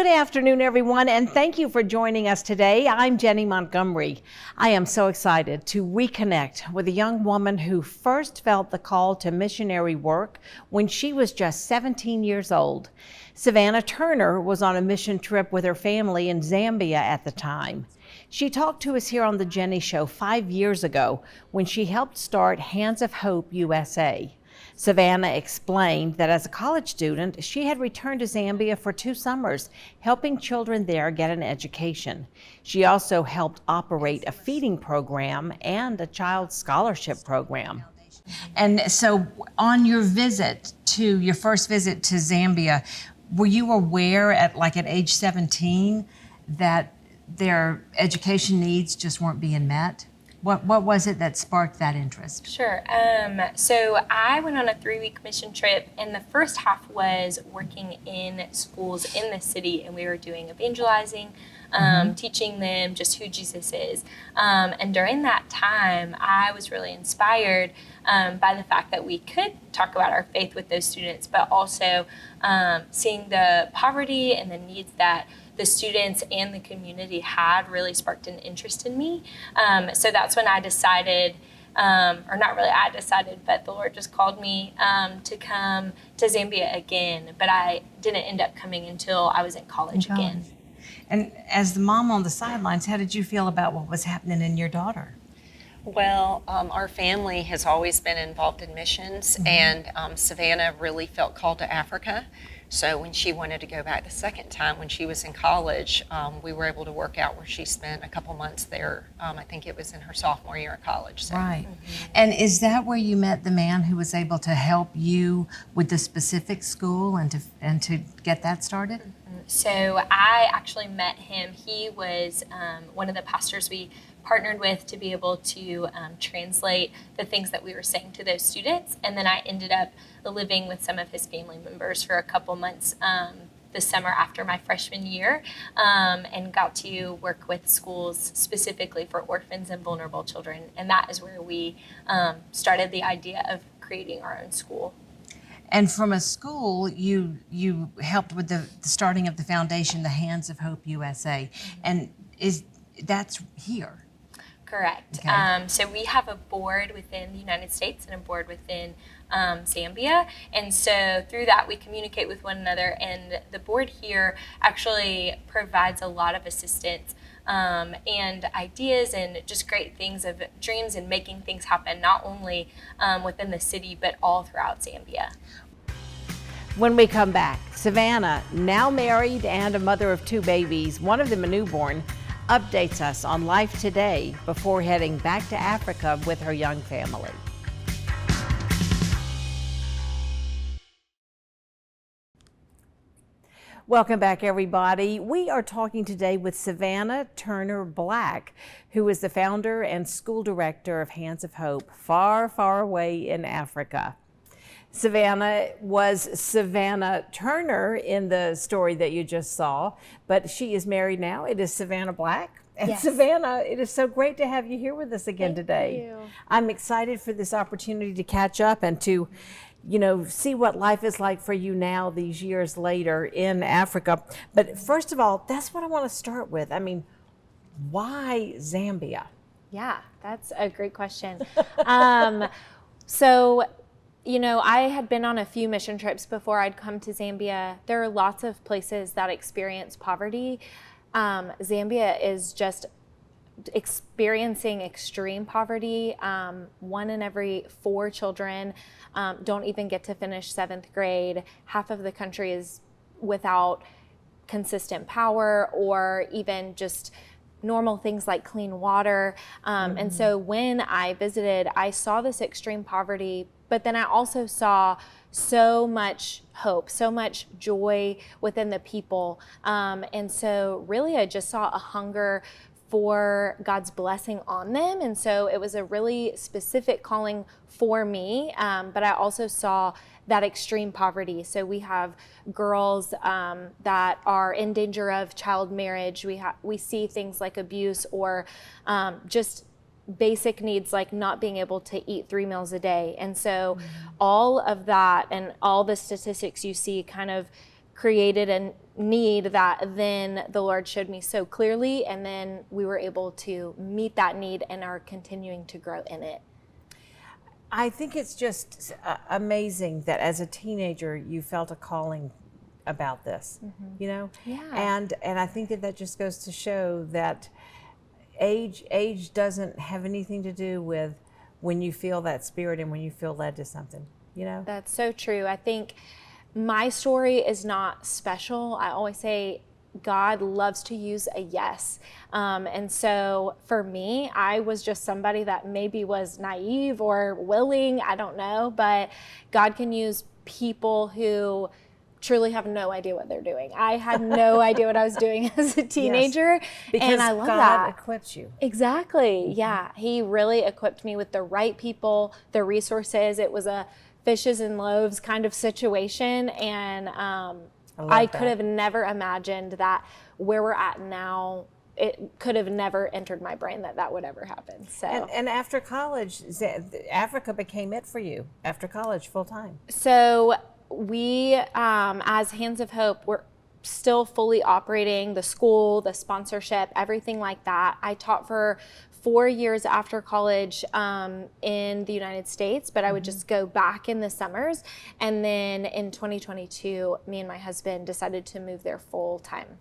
Good afternoon, everyone, and thank you for joining us today. I'm Jennie Montgomery. I am so excited to reconnect with a young woman who first felt the call to missionary work when she was just 17 years old. Savannah Turner was on a mission trip with her family in Zambia at the time. She talked to us here on the Jennie Show 5 years ago when she helped start Hands of Hope USA. Savannah explained that as a college student, she had returned to Zambia for 2 summers, helping children there get an education. She also helped operate a feeding program and a child scholarship program. And so on your first visit to Zambia, were you aware at age 17 that their education needs just weren't being met? What was it that sparked that interest? Sure. So I went on a 3-week mission trip, and the first half was working in schools in the city, and we were doing evangelizing, teaching them just who Jesus is. And during that time, I was really inspired by the fact that we could talk about our faith with those students, but also seeing the poverty and the needs that the students and the community had really sparked an interest in me. So that's when I decided, or not really I decided, but the Lord just called me to come to Zambia again. But I didn't end up coming until I was in college again. And as the mom on the sidelines, how did you feel about what was happening in your daughter? Well, our family has always been involved in missions, and Savannah really felt called to Africa. So when she wanted to go back the second time, when she was in college, we were able to work out where she spent a couple months there. I think it was in her sophomore year of college. So. Right. And is that where you met the man who was able to help you with the specific school and to get that started? So I actually met him. He was one of the pastors we partnered with to be able to translate the things that we were saying to those students. And then I ended up living with some of his family members for a couple months the summer after my freshman year, and got to work with schools specifically for orphans and vulnerable children. And that is where we started the idea of creating our own school. And from a school, you helped with the starting of the foundation, the Hands of Hope USA. And that's here? Correct. Okay. So we have a board within the United States and a board within Zambia. And so through that, we communicate with one another. And the board here actually provides a lot of assistance and ideas and just great things of dreams and making things happen, not only within the city, but all throughout Zambia. When we come back, Savannah, now married and a mother of 2 babies, one of them a newborn, updates us on life today before heading back to Africa with her young family. Welcome back, everybody. We are talking today with Savannah Turner Black, who is the founder and school director of Hands of Hope, far, far away in Africa. Savannah was Savannah Turner in the story that you just saw, but she is married now. It is Savannah Black. And yes. Savannah, it is so great to have you here with us again today. Thank you. I'm excited for this opportunity to catch up and to, see what life is like for you now, these years later in Africa. But first of all, that's what I want to start with. I mean, why Zambia? Yeah, that's a great question. So, I had been on a few mission trips before I'd come to Zambia. There are lots of places that experience poverty. Zambia is just experiencing extreme poverty. 1 in every 4 children don't even get to finish 7th grade. Half of the country is without consistent power or even just normal things like clean water. And so when I visited, I saw this extreme poverty, but then I also saw so much hope, so much joy within the people. And so really I just saw a hunger for God's blessing on them. And so it was a really specific calling for me, but I also saw that extreme poverty. So we have girls that are in danger of child marriage. We see things like abuse or just basic needs like not being able to eat 3 meals a day. And so all of that and all the statistics you see kind of created need that then the Lord showed me so clearly, and then we were able to meet that need and are continuing to grow in it. I think it's just amazing that as a teenager you felt a calling about this, you know? Yeah. And I think that just goes to show that age doesn't have anything to do with when you feel that spirit and when you feel led to something, you know? That's so true. I think my story is not special. I always say God loves to use a yes. And so for me, I was just somebody that maybe was naive or willing, I don't know, but God can use people who truly have no idea what they're doing. I had no idea what I was doing as a teenager, Because and I love God that. equips you. Exactly. Yeah. He really equipped me with the right people, the resources. It was a fishes and loaves kind of situation. And I could have never imagined that where we're at now, it could have never entered my brain that that would ever happen. So, And after college, Africa became it for you after college full time. so we, as Hands of Hope, we're still fully operating the school, the sponsorship, everything like that. I taught for 4 years after college in the United States, but I would just go back in the summers. And then in 2022, me and my husband decided to move there full time.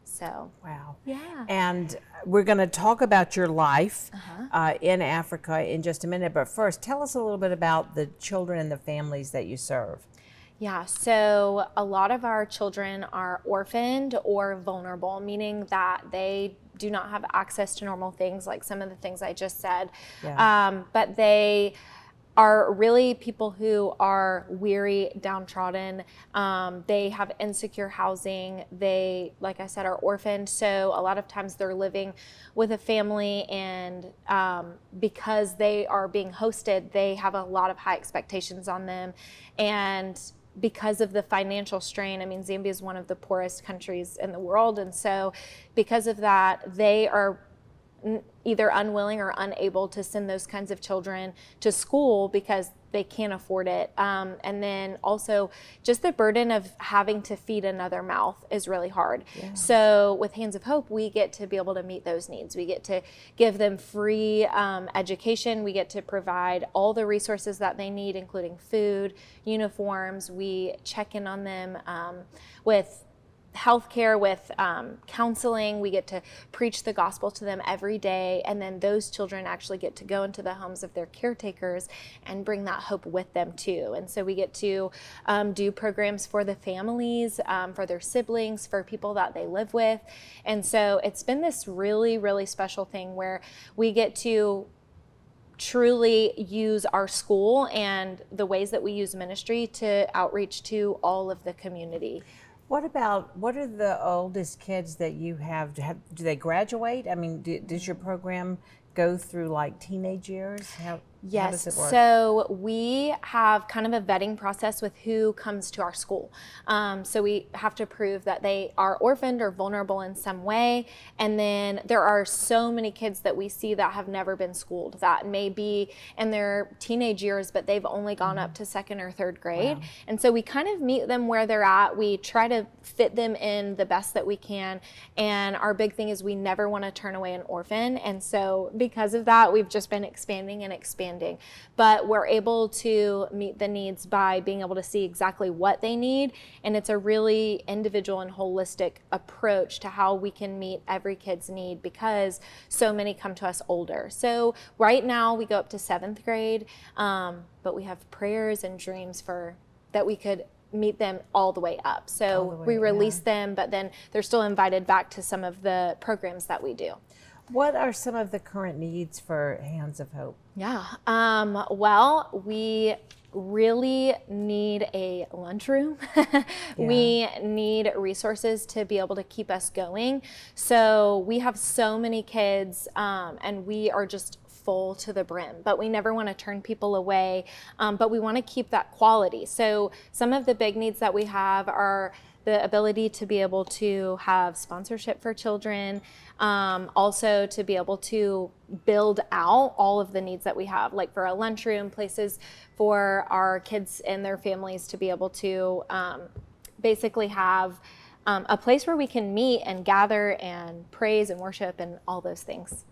So, Wow. yeah. And we're going to talk about your life in Africa in just a minute. But first, tell us a little bit about the children and the families that you serve. Yeah, so a lot of our children are orphaned or vulnerable, meaning that they do not have access to normal things like some of the things I just said. Yeah. But they are really people who are weary, downtrodden. They have insecure housing. They, like I said, are orphaned. So a lot of times they're living with a family, and because they are being hosted, they have a lot of high expectations on them. And because of the financial strain, I mean, Zambia is one of the poorest countries in the world. And so because of that, they are either unwilling or unable to send those kinds of children to school because they can't afford it. And then also just the burden of having to feed another mouth is really hard. Yeah. So with Hands of Hope, we get to be able to meet those needs. We get to give them free education. We get to provide all the resources that they need, including food, uniforms. We check in on them with healthcare, with counseling. We get to preach the gospel to them every day, and then those children actually get to go into the homes of their caretakers and bring that hope with them too. And so we get to do programs for the families, for their siblings, for people that they live with. And so it's been this really, really special thing where we get to truly use our school and the ways that we use ministry to outreach to all of the community. What are the oldest kids that you have? Do they graduate? I mean, does your program go through like teenage years? How Yes, does it work? so we have kind of a vetting process with who comes to our school. So we have to prove that they are orphaned or vulnerable in some way. And then there are so many kids that we see that have never been schooled, that may be in their teenage years, but they've only gone up to second or third grade. Wow. And so we kind of meet them where they're at. We try to fit them in the best that we can. And our big thing is we never want to turn away an orphan. And so because of that, we've just been expanding and expanding. But we're able to meet the needs by being able to see exactly what they need. And it's a really individual and holistic approach to how we can meet every kid's need, because so many come to us older. So right now we go up to 7th grade, but we have prayers and dreams for that we could meet them all the way up. So we release them, but then they're still invited back to some of the programs that we do. What are some of the current needs for Hands of Hope? Yeah, well, we really need a lunchroom. We need resources to be able to keep us going. So we have so many kids, and we are just full to the brim, but we never want to turn people away, but we want to keep that quality. So some of the big needs that we have are the ability to be able to have sponsorship for children, also to be able to build out all of the needs that we have, like for a lunchroom, places for our kids and their families to be able to basically have a place where we can meet and gather and praise and worship and all those things.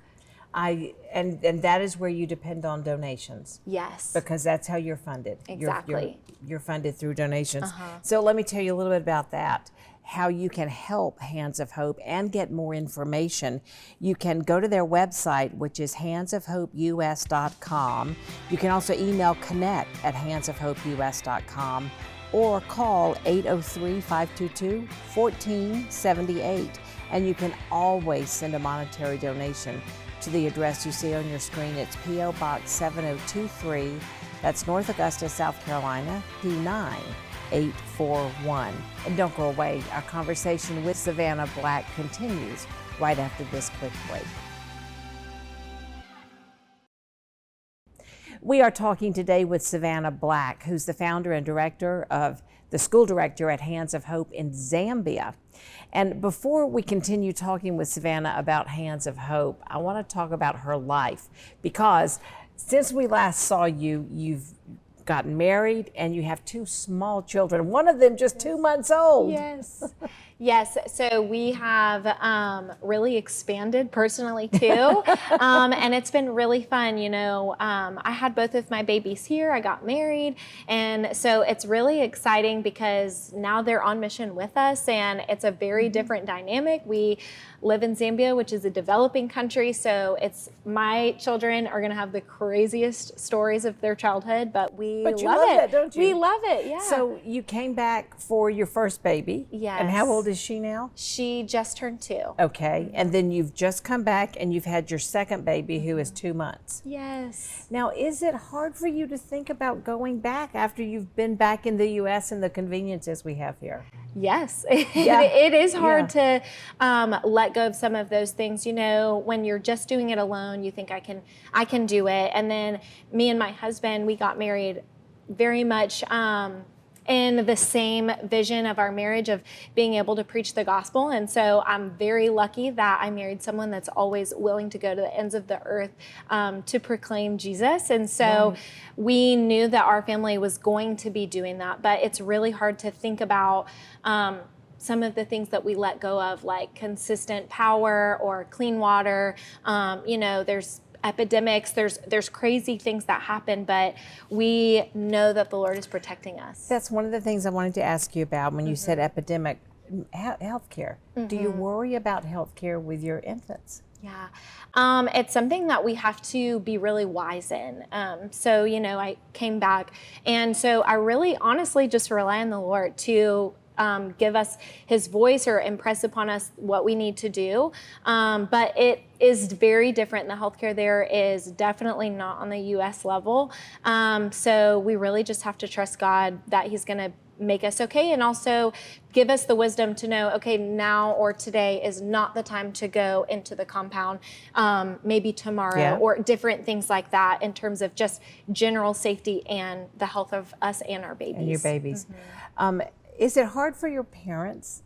And that is where you depend on donations. Yes. Because that's how you're funded. Exactly. You're funded through donations. So let me tell you a little bit about that, how you can help Hands of Hope and get more information. You can go to their website, which is handsofhopeus.com. You can also email connect@handsofhopeus.com or call 803-522-1478. And you can always send a monetary donation to the address you see on your screen. It's P.O. Box 7023. That's North Augusta, South Carolina, P9841. And don't go away. Our conversation with Savannah Black continues right after this quick break. We are talking today with Savannah Black, who's the founder and director of the school director at Hands of Hope in Zambia. And before we continue talking with Savannah about Hands of Hope, I want to talk about her life, because since we last saw you, you've gotten married and you have 2 small children, one of them just 2 months old. Yes. Yes. So we have really expanded personally too. And it's been really fun. I had both of my babies here. I got married. And so it's really exciting because now they're on mission with us, and it's a very different dynamic. We live in Zambia, which is a developing country. So my children are going to have the craziest stories of their childhood, but we But you love love it. that, don't you? We love it. Yeah. So you came back for your first baby. Yes. And how old is she now? She just turned 2. Okay. And then you've just come back and you've had your second baby, who is 2 months. Yes. Now, is it hard for you to think about going back after you've been back in the U.S. and the conveniences we have here? Yes, Yeah. it is hard to let go of some of those things. When you're just doing it alone, you think I can do it. And then me and my husband, we got married very much in the same vision of our marriage of being able to preach the gospel. And so I'm very lucky that I married someone that's always willing to go to the ends of the earth to proclaim Jesus. And so we knew that our family was going to be doing that, but it's really hard to think about some of the things that we let go of, like consistent power or clean water. There's epidemics, there's crazy things that happen, but we know that the Lord is protecting us. That's one of the things I wanted to ask you about when you said epidemic. Healthcare. Do you worry about healthcare with your infants? Yeah, it's something that we have to be really wise in. So, I came back, and so I really honestly just rely on the Lord to give us His voice or impress upon us what we need to do. But it is very different. The healthcare there is definitely not on the U.S. level. So we really just have to trust God that He's going to make us okay, and also give us the wisdom to know, okay, now or today is not the time to go into the compound, maybe tomorrow, or different things like that in terms of just general safety and the health of us and our babies. And your babies. Is it hard for your parents,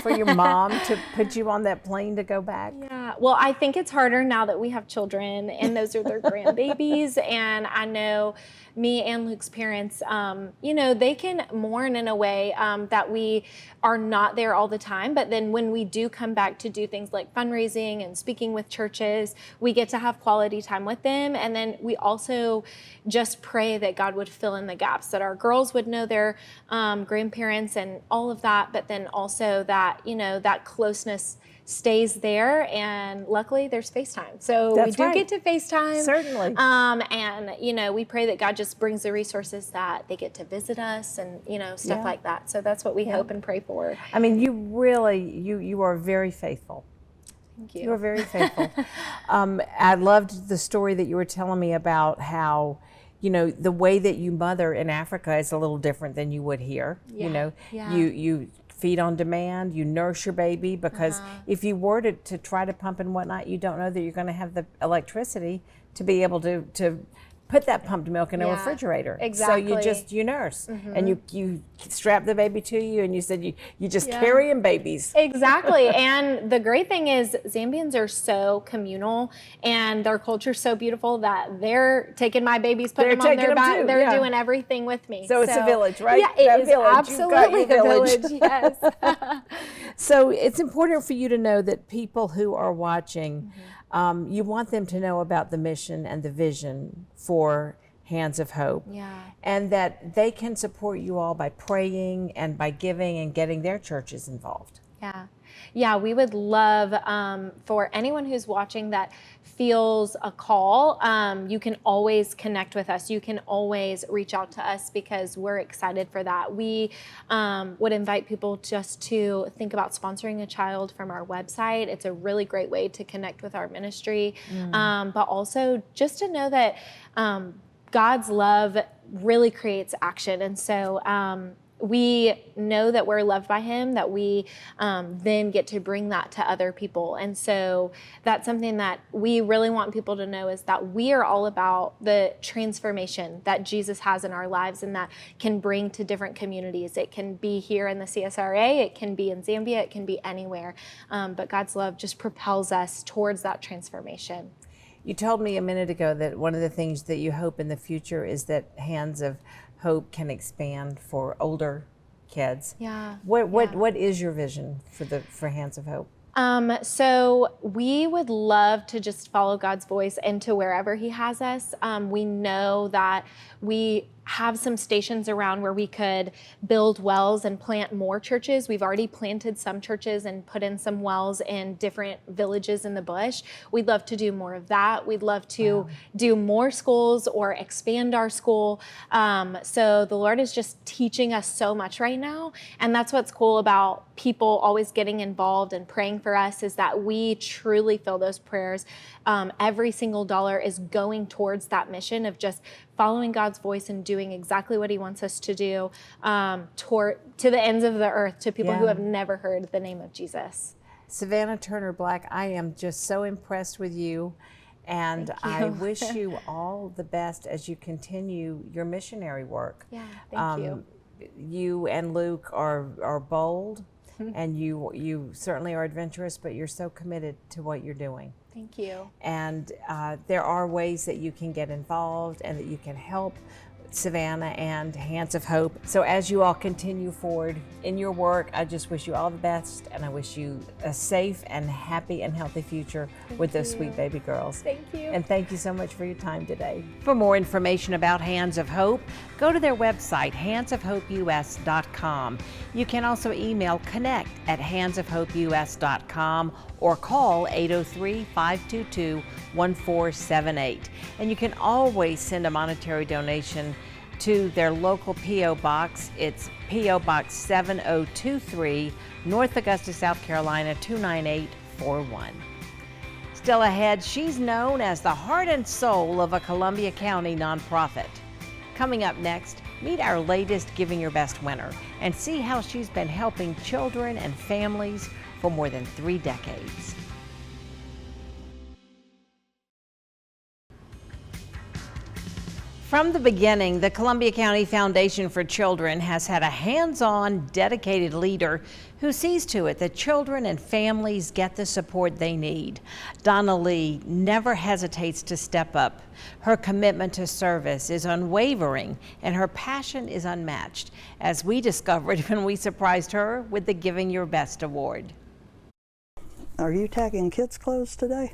for your mom, to put you on that plane to go back? Yeah, well, I think it's harder now that we have children and those are their grandbabies. And I know me and Luke's parents, they can mourn in a way that we are not there all the time. But then when we do come back to do things like fundraising and speaking with churches, we get to have quality time with them. And then we also just pray that God would fill in the gaps, that our girls would know their grandparents and all of that. But then also that, that closeness stays there, and luckily there's FaceTime. So we do get to FaceTime. Certainly. And, we pray that God just brings the resources that they get to visit us and, stuff like that. So that's what we hope and pray for. I mean, you really, you are very faithful. Thank you. You are very faithful. I loved the story that you were telling me about how, the way that you mother in Africa is a little different than you would here. Yeah. You feed on demand, you nurse your baby, because if you were to try to pump and whatnot, you don't know that you're going to have the electricity to be able to put that pumped milk in a Yeah, refrigerator. exactly. So you nurse and you strap the baby to you, and you said you just carrying babies. Exactly. And the great thing is Zambians are so communal, and their culture's so beautiful that they're taking my babies, putting them on their back. They're doing everything with me. So it's a village, right? Yeah, it That is village. You've got absolutely your a village. village. Yes. So it's important for you to know that people who are watching, you want them to know about the mission and the vision for Hands of Hope. Yeah. And that they can support you all by praying and by giving and getting their churches involved. Yeah. Yeah, we would love for anyone who's watching that feels a call, you can always connect with us. You can always reach out to us because we're excited for that. We would invite people just to think about sponsoring a child from our website. It's a really great way to connect with our ministry, but also just to know that God's love really creates action. And so we know that we're loved by him, that we then get to bring that to other people. And so that's something that we really want people to know, is that we are all about the transformation that Jesus has in our lives and that can bring to different communities. It can be here in the CSRA, it can be in Zambia, it can be anywhere. But God's love just propels us towards that transformation. You told me a minute ago that one of the things that you hope in the future is that Hands of Hope can expand for older kids. Yeah. What is your vision for Hands of Hope? So we would love to just follow God's voice into wherever he has us. We know that we have some stations around where we could build wells and plant more churches. We've already planted some churches and put in some wells in different villages in the bush. We'd love to do more of that. We'd love to do more schools or expand our school. So the Lord is just teaching us so much right now. And that's what's cool about people always getting involved and praying for us, is that we truly feel those prayers. Every single dollar is going towards that mission of just following God's voice and doing exactly what he wants us to do, to the ends of the earth, to people who have never heard the name of Jesus. Savannah Turner Black, I am just so impressed with you, and I wish you all the best as you continue your missionary work. Yeah, thank you. You and Luke are bold, and you certainly are adventurous, but you're so committed to what you're doing. Thank you. And there are ways that you can get involved and that you can help Savannah and Hands of Hope. So as you all continue forward in your work, I just wish you all the best, and I wish you a safe and happy and healthy future with those sweet baby girls. Thank you. And thank you so much for your time today. For more information about Hands of Hope, go to their website, handsofhopeus.com. You can also email connect@handsofhopeus.com or call 803-522-1478. And you can always send a monetary donation to their local P.O. Box. It's P.O. Box 7023, North Augusta, South Carolina 29841. Still ahead, she's known as the heart and soul of a Columbia County nonprofit. Coming up next, meet our latest Giving Your Best winner and see how she's been helping children and families for more than 3 decades. From the beginning, the Columbia County Foundation for Children has had a hands-on, dedicated leader who sees to it that children and families get the support they need. Donna Lee never hesitates to step up. Her commitment to service is unwavering, and her passion is unmatched, as we discovered when we surprised her with the Giving Your Best Award. Are you tagging kids' clothes today?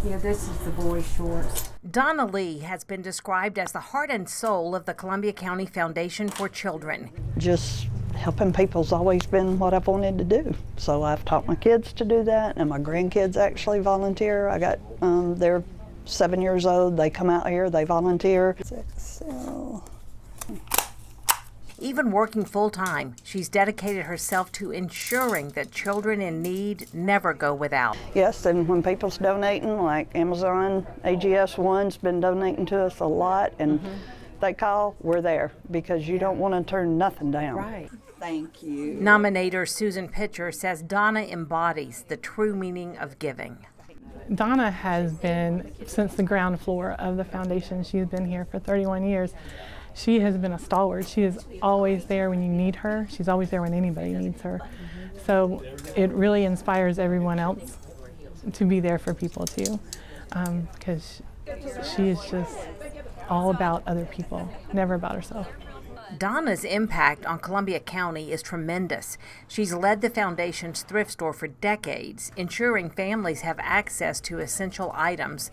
Yeah, this is the boys' shorts. Donna Lee has been described as the heart and soul of the Columbia County Foundation for Children. Just helping people's always been what I've wanted to do. So I've taught my kids to do that, and my grandkids actually volunteer. I got, they're 7 years old. They come out here, they volunteer. Even working full-time, she's dedicated herself to ensuring that children in need never go without. Yes, and when people's donating, like Amazon, AGS One's been donating to us a lot, and they call, we're there, because you don't want to turn nothing down. Right. Thank you. Nominator Susan Pitcher says Donna embodies the true meaning of giving. Donna has been, since the ground floor of the foundation, she's been here for 31 years. She has been a stalwart. She is always there when you need her. She's always there when anybody needs her. So it really inspires everyone else to be there for people too, because she is just all about other people, never about herself. Donna's impact on Columbia County is tremendous. She's led the foundation's thrift store for decades, ensuring families have access to essential items.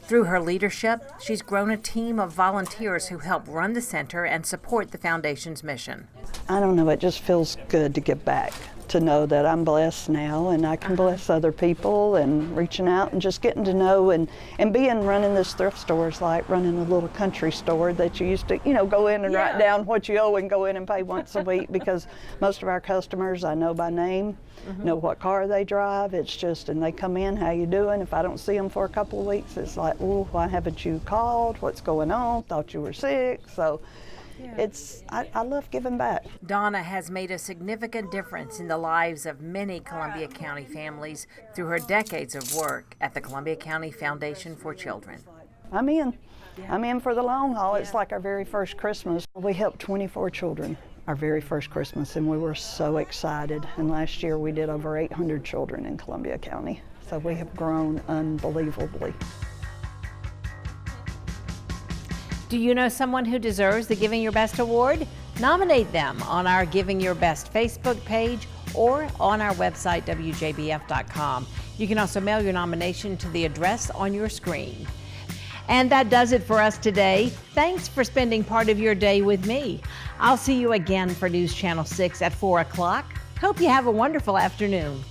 Through her leadership, she's grown a team of volunteers who help run the center and support the foundation's mission. I don't know, it just feels good to give back, to know that I'm blessed now and I can bless other people, and reaching out and just getting to know and running this thrift store is like running a little country store that you used to, go in and write down what you owe and go in and pay once a week, because most of our customers I know by name, know what car they drive. It's just, and they come in, how you doing? If I don't see them for a couple of weeks, it's like, oh, why haven't you called? What's going on? Thought you were sick. So I love giving back. Donna has made a significant difference in the lives of many Columbia County families through her decades of work at the Columbia County Foundation for Children. I'm in for the long haul. It's like our very first Christmas. We helped 24 children our very first Christmas, and we were so excited. And last year we did over 800 children in Columbia County. So we have grown unbelievably. Do you know someone who deserves the Giving Your Best award? Nominate them on our Giving Your Best Facebook page or on our website, WJBF.com. You can also mail your nomination to the address on your screen. And that does it for us today. Thanks for spending part of your day with me. I'll see you again for News Channel 6 at 4 o'clock. Hope you have a wonderful afternoon.